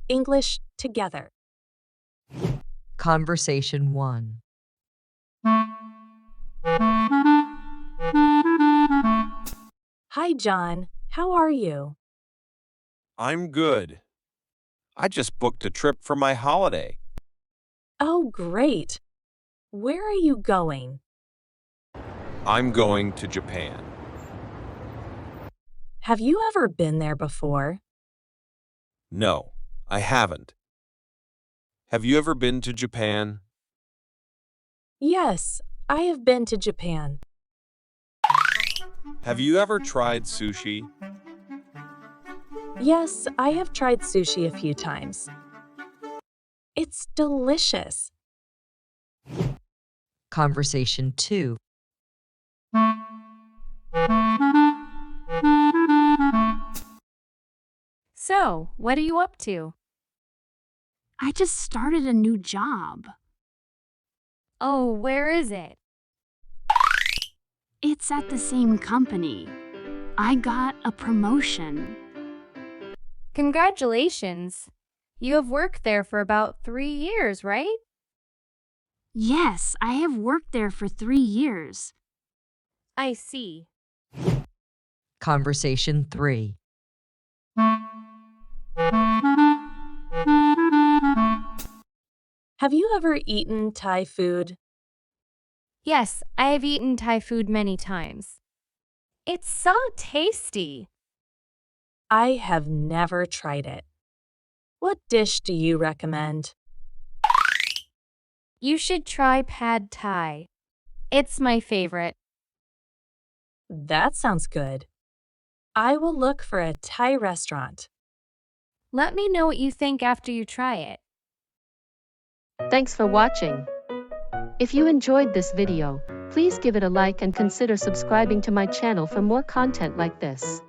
English together. Conversation 1. Hi, John. How are you? I'm good. I just booked a trip for my holiday. Oh, great. Where are you going? I'm going to Japan. Have you ever been there before? No, I haven't. Have you ever been to Japan? Yes, I have been to Japan. Have you ever tried sushi? Yes, I have tried sushi a few times. It's delicious. Conversation 2. So, what are you up to? I just started a new job. Oh, where is it? It's at the same company. I got a promotion. Congratulations. You have worked there for about 3 years, right? Yes, I have worked there for 3 years. I see. Conversation 3. Have you ever eaten Thai food? Yes, I have eaten Thai food many times. It's so tasty. I have never tried it. What dish do you recommend? You should try pad Thai. It's my favorite. That sounds good. I will look for a Thai restaurant. Let me know what you think after you try it. Thanks for watching. If you enjoyed this video, please give it a like and consider subscribing to my channel for more content like this.